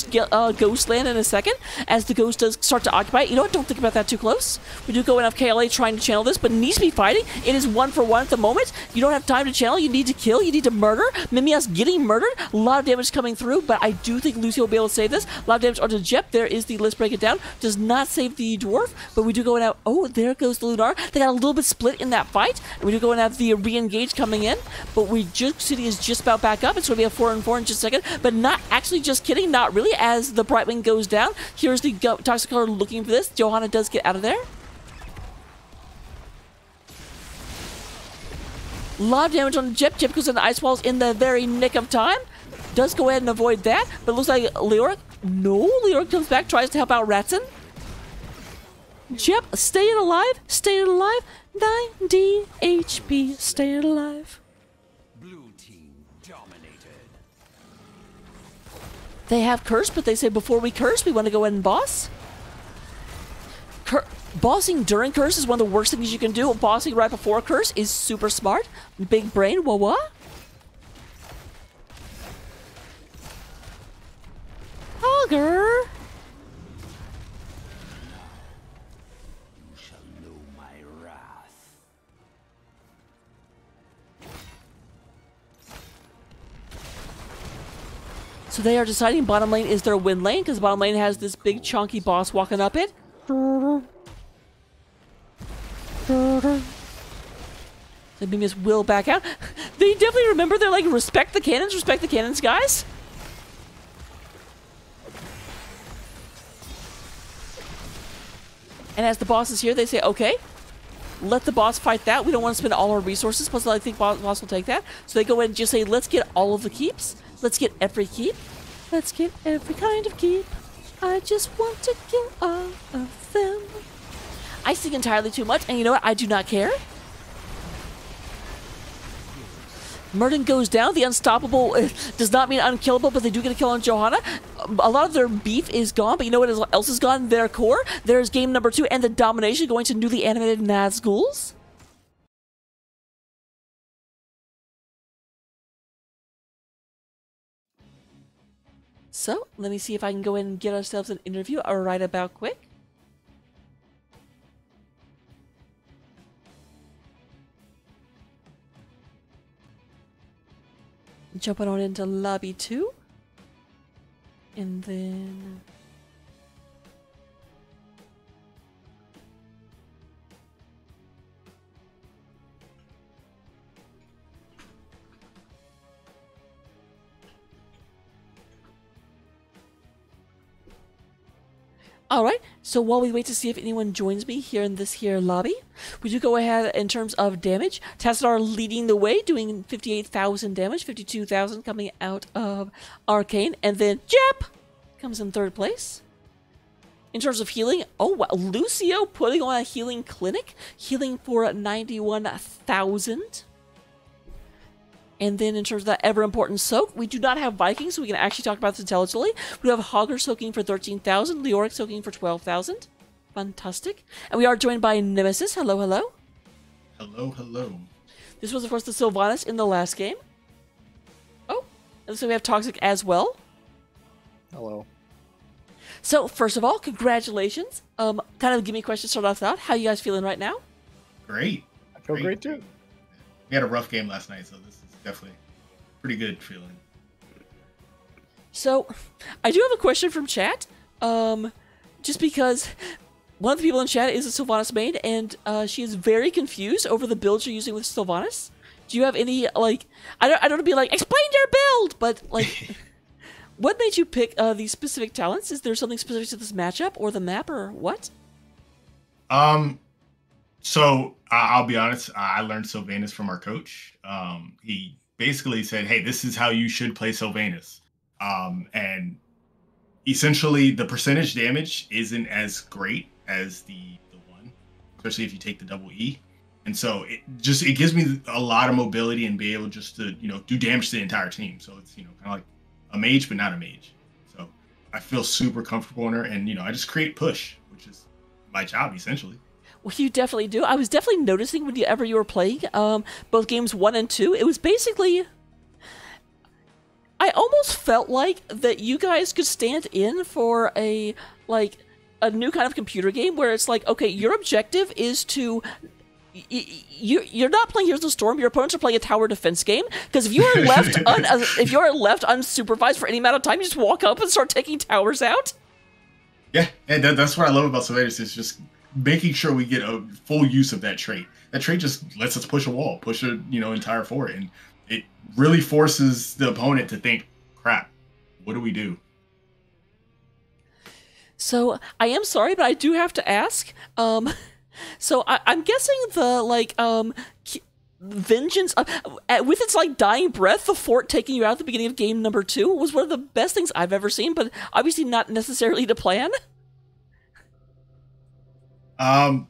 ghost land in a second. As the ghost does start to occupy it. You know what? Don't think about that too close. We do go and have KLA trying to channel this, but needs to be fighting. It is 1-for-1 at the moment. You don't have time to channel. You need to kill. You need to murder. Mimia's getting murdered. A lot of damage coming through, but I do think Lucio will be able to save this. A lot of damage onto Jep. There is the Let's Break It Down. Does not save the dwarf, but we do go and have... Oh, there goes the Lunar. They got a little bit split in that fight. And we do go and have the re-engage coming in, but Juke City is just about back up. It's going to be a 4-and-4 in just a second, but not actually, just kidding, not really, as the Brightwing goes down. Here's the Toxic Color looking for this. Johanna does get out of there. A lot of damage on Jep. Jep goes on the ice walls in the very nick of time. Does go ahead and avoid that, but it looks like Leoric... No, Leoric comes back, tries to help out Ratson. Jep, staying alive, staying alive. 90 HP, staying alive. Blue team dominated. They have curse, but they say before we curse, we want to go ahead and boss. Bossing during curse is one of the worst things you can do. Bossing right before curse is super smart. Big brain, what? Hogger! You shall know my wrath. So they are deciding bottom lane is their win lane, because bottom lane has this big chunky boss walking up it. The Mimias will back out. They definitely remember, they're like, respect the cannons, guys. And as the boss is here, they say, okay, let the boss fight that. We don't want to spend all our resources. Plus, I think boss will take that. So they go in and just say, let's get all of the keeps. Let's get every keep. Let's get every kind of keep. I just want to kill all of them. I sing entirely too much, and you know what? I do not care. Murden goes down. The unstoppable does not mean unkillable, but they do get a kill on Johanna. A lot of their beef is gone, but you know what else is gone? Their core. There's game number 2 and the domination going to newly animated Nazguls. So, let me see if I can go in and get ourselves an interview right about quick. Jumping on into lobby 2. And then... Alright, so while we wait to see if anyone joins me here in this here lobby, we do go ahead in terms of damage. Tassadar leading the way, doing 58,000 damage, 52,000 coming out of Arcane, and then Jep comes in 3rd place. In terms of healing, oh wow, Lucio putting on a healing clinic, healing for 91,000. And then in terms of that ever-important soak, we do not have Vikings, so we can actually talk about this intelligently. We have Hogger soaking for 13,000, Leoric soaking for 12,000. Fantastic. And we are joined by Nemesis. Hello, hello. Hello, hello. This was, of course, the Sylvanas in the last game. Oh, and so we have Toxic as well. Hello. So, first of all, congratulations. Kind of give me a question to start off out. How you guys feeling right now? Great. I feel great too. We had a rough game last night, so this is definitely pretty good feeling. So, I do have a question from chat. Just because one of the people in chat is a Sylvanas main, and she is very confused over the build you're using with Sylvanas. Do you have any, like, I don't want to be like, explain your build, but, like, what made you pick these specific talents? Is there something specific to this matchup or the map or what? So I'll be honest, I learned Sylvanas from our coach. He basically said, hey, this is how you should play Sylvanas. And essentially the percentage damage isn't as great as the one, especially if you take the double E. And so it gives me a lot of mobility and be able just to, do damage to the entire team. So it's, kind of like a mage, but not a mage. So I feel super comfortable in her, and, I just create push, which is my job essentially. Well, you definitely do. I was definitely noticing whenever you were playing both games 1 and 2, it was basically, I almost felt like that you guys could stand in for a new kind of computer game where it's like, okay, your objective is to, you're not playing Heroes of the Storm. Your opponents are playing a tower defense game. Because if you are left unsupervised for any amount of time, you just walk up and start taking towers out. Yeah, and that's what I love about Sylvanas, is just making sure we get a full use of that trait. That trait just lets us push a wall, push a entire fort, and it really forces the opponent to think, crap, what do we do? So I am sorry, but I do have to ask. So I'm guessing the vengeance with its dying breath, the fort taking you out at the beginning of game number 2 was one of the best things I've ever seen, but obviously not necessarily to plan. I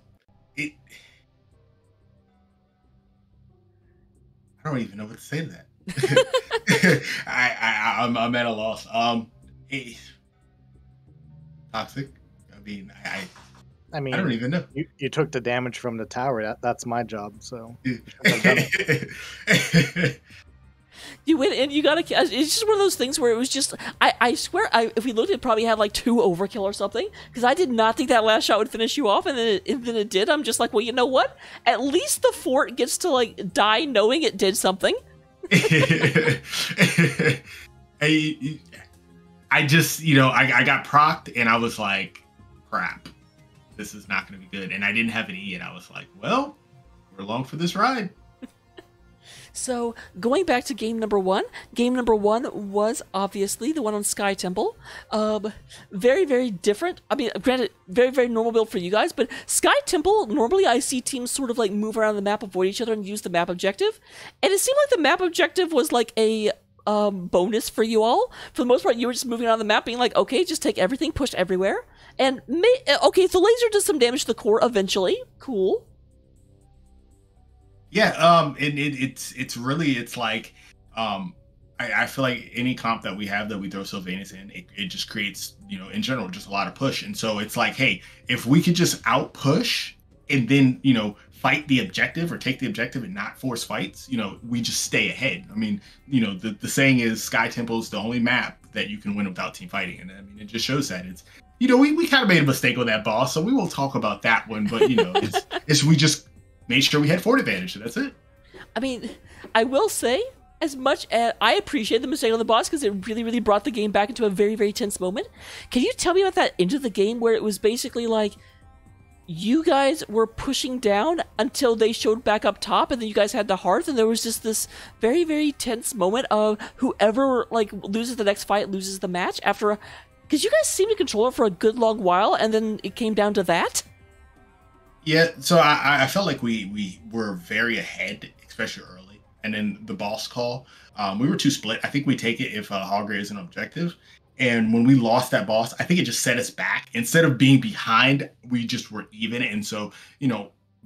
don't even know what to say to that. I'm at a loss. Toxic. I don't even know. You took the damage from the tower. That's my job. So you went and you got a. It's just one of those things where it was just. I swear, if we looked, it probably had 2 overkill or something. Because I did not think that last shot would finish you off, and then it did. I'm just like, well, you know what? At least the fort gets to die knowing it did something. I just, I got procced, and I was like, crap, this is not going to be good. And I didn't have an E, and I was like, well, we're along for this ride. So, going back to game number 1 was obviously the one on Sky Temple. Very, very different. I mean, granted, very, very normal build for you guys, but Sky Temple, normally I see teams sort of move around the map, avoid each other, and use the map objective. And it seemed like the map objective was a bonus for you all. For the most part, you were just moving around the map being like, okay, just take everything, push everywhere. And, okay, the laser does some damage to the core eventually. Cool. Yeah, I feel like any comp that we have that we throw Sylvanas in, it just creates, in general, just a lot of push. And so it's like, hey, if we could just out push and then, fight the objective or take the objective and not force fights, we just stay ahead. I mean, the saying is Sky Temple is the only map that you can win without team fighting. And I mean, it just shows that it's, we kind of made a mistake on that boss, so we won't talk about that one, but it's we just made sure we had fort advantage, and that's it. I mean, I will say, as much as I appreciate the mistake on the boss because it really, really brought the game back into a very, very tense moment, can you tell me about that end of the game where it was basically you guys were pushing down until they showed back up top, and then you guys had the hearth, and there was just this very, very tense moment of whoever loses the next fight loses the match after, because you guys seemed to control it for a good long while, and then it came down to that. Yeah, so I felt like we were very ahead, especially early, and then the boss call, we were too split. I think we take it if Hogre is an objective. And when we lost that boss, I think it just set us back. Instead of being behind, we just were even. And so,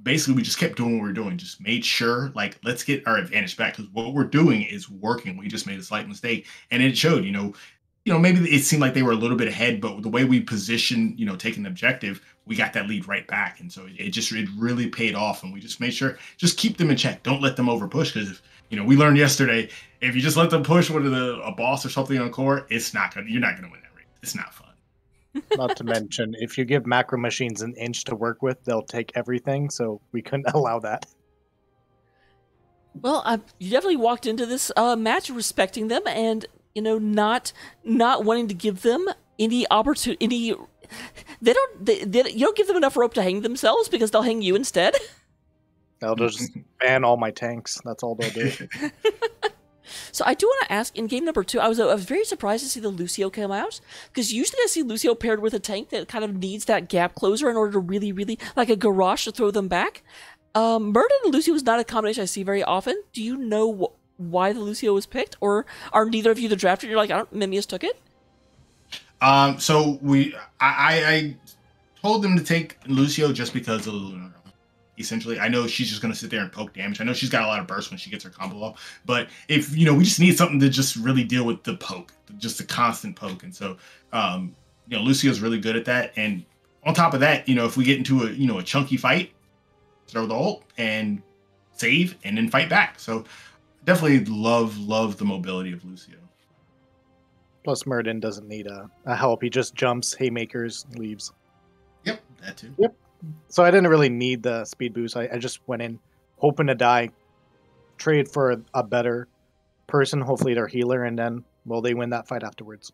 basically we just kept doing what we were doing. Just made sure, let's get our advantage back. Because what we're doing is working. We just made a slight mistake. And it showed, maybe it seemed like they were a little bit ahead. But the way we positioned, taking the objective, we got that lead right back. And so it really paid off. And we just made sure, just keep them in check. Don't let them over push. Because if, we learned yesterday, if you just let them push with a boss or something on core, you're not gonna win that race. it's not fun. Not to mention, if you give macro machines an inch to work with, they'll take everything. So we couldn't allow that. Well, you definitely walked into this match respecting them, and not wanting to give them any opportunity. You don't give them enough rope to hang themselves because they'll hang you instead. They'll just ban all my tanks. That's all they'll do. So I do want to ask, in game number 2, I was very surprised to see the Lucio come out, because usually I see Lucio paired with a tank that kind of needs that gap closer in order to really, really, like a garage to throw them back. Murden and Lucio is not a combination I see very often. Do you know why the Lucio was picked, or are neither of you the drafter? You're like, Mimius took it? So I told them to take Lucio just because of the Lunar. Essentially, I know she's just going to sit there and poke damage. I know she's got a lot of burst when she gets her combo off. But if, we just need something to just really deal with the poke, just the constant poke. And so, Lucio's really good at that. And on top of that, if we get into a chunky fight, throw the ult and save and then fight back. So definitely love the mobility of Lucio. Plus, Murden doesn't need a help. He just jumps, haymakers, leaves. Yep, that too. Yep. So I didn't really need the speed boost. I just went in hoping to die, trade for a better person, hopefully their healer, and then, they win that fight afterwards.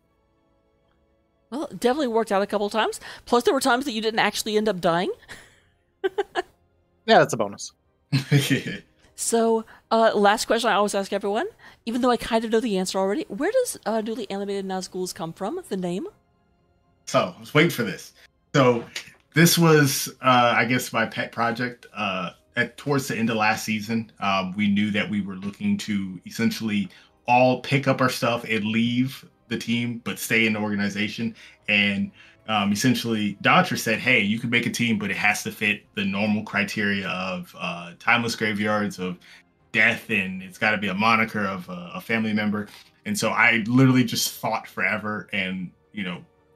Well, it definitely worked out a couple times. Plus, there were times that you didn't actually end up dying. Yeah, that's a bonus. So, last question I always ask everyone, even though I kind of know the answer already, where does newly animated Nazguls come from, the name? So, I was waiting for this. So, this was, I guess, my pet project. Towards the end of last season, we knew that we were looking to essentially all pick up our stuff and leave the team, but stay in the organization. And essentially, Dontra said, hey, you can make a team, but it has to fit the normal criteria of timeless graveyards, of death, and it's got to be a moniker of a family member. And so I literally just fought forever. And,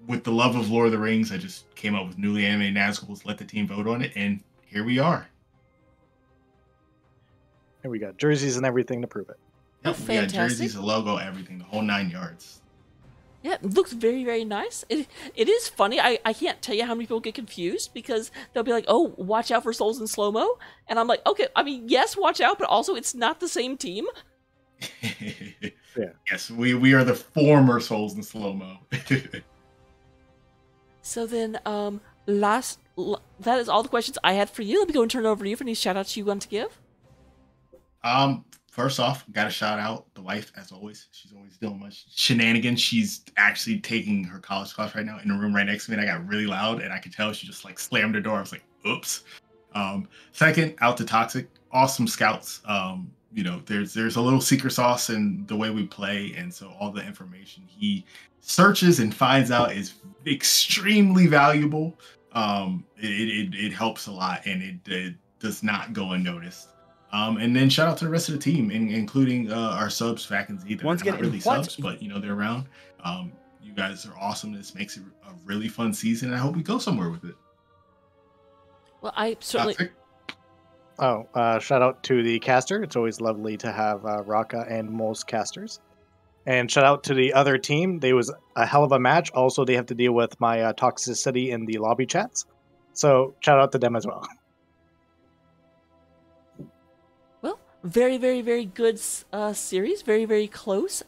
with the love of Lord of the Rings, I just came up with newly animated Nazguls, let the team vote on it, and here we are. And we got jerseys and everything to prove it. Yep, we got jerseys, a logo, everything, the whole 9 yards. Yeah, it looks very, very nice. It is funny. I can't tell you how many people get confused because they'll be like, oh, watch out for souls in slow-mo. And I'm like, okay, yes, watch out, but also it's not the same team. Yeah. Yes, we are the former souls in slow-mo. So then, that is all the questions I had for you. Let me go and turn it over to you for any shout-outs you want to give. First off, got to shout out the wife, as always. She's always doing much shenanigans. She's actually taking her college class right now in the room right next to me, and I got really loud, and I could tell she just, slammed her door. I was like, oops. Second, out to Toxic. Awesome scouts. There's a little secret sauce in the way we play, and so all the information he searches and finds out is extremely valuable. It helps a lot, and it does not go unnoticed. And then shout out to the rest of the team, including our subs, Fac and Z. They're not really subs, but they're around. You guys are awesome. This makes it a really fun season, and I hope we go somewhere with it. Well, I certainly. Shout out to the caster. It's always lovely to have Raka and most casters. And shout out to the other team. They was a hell of a match. Also, they have to deal with my toxicity in the lobby chats. So shout out to them as well. Well, very, very, very good series. Very, very close.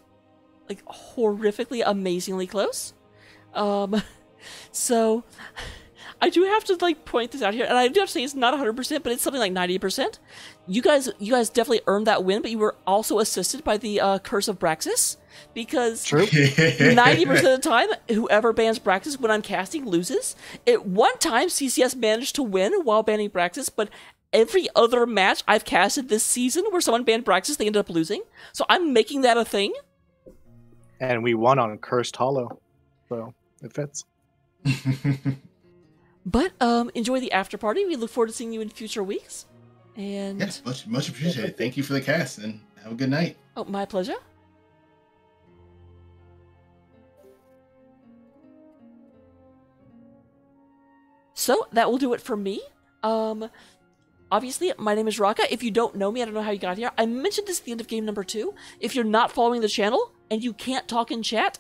Horrifically, amazingly close. So I do have to point this out here, and I do have to say it's not 100%, but it's something like 90%. You guys definitely earned that win, but you were also assisted by the Curse of Braxis, because 90% of the time, whoever bans Braxis when I'm casting loses. At one time, CCS managed to win while banning Braxis, but every other match I've casted this season where someone banned Braxis, they ended up losing. So I'm making that a thing. And we won on Cursed Hollow, so it fits. But enjoy the after party. We look forward to seeing you in future weeks. And yes, much appreciated. Thank you for the cast, and have a good night. Oh, my pleasure. So that will do it for me. Obviously, my name is Raka. If you don't know me, I don't know how you got here. I mentioned this at the end of game number 2. If you're not following the channel and you can't talk in chat,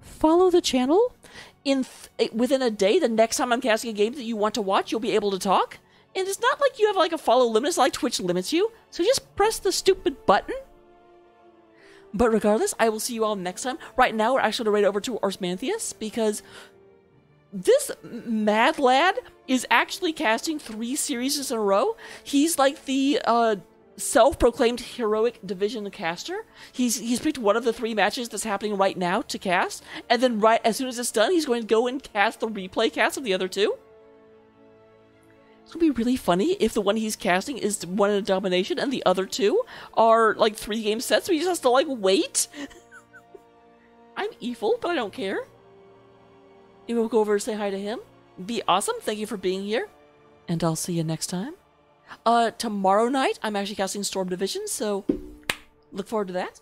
follow the channel. Within a day, the next time I'm casting a game that you want to watch, you'll be able to talk. And it's not like you have like a follow limit. It's not like Twitch limits you. So just press the stupid button. But regardless, I will see you all next time. Right now, we're actually going to raid over to Orsmanthius because this mad lad is actually casting 3 series in a row. He's like the self-proclaimed heroic division caster. He's picked one of the 3 matches that's happening right now to cast, and then right as soon as it's done, he's going to go and cast the replay cast of the other 2. It's going to be really funny if the one he's casting is one in a domination and the other 2 are like 3-game sets, so he just has to like wait. I'm evil, but I don't care. Maybe we'll go over and say hi to him. Be awesome. Thank you for being here. And I'll see you next time. Tomorrow night, I'm actually casting Storm Division, so look forward to that.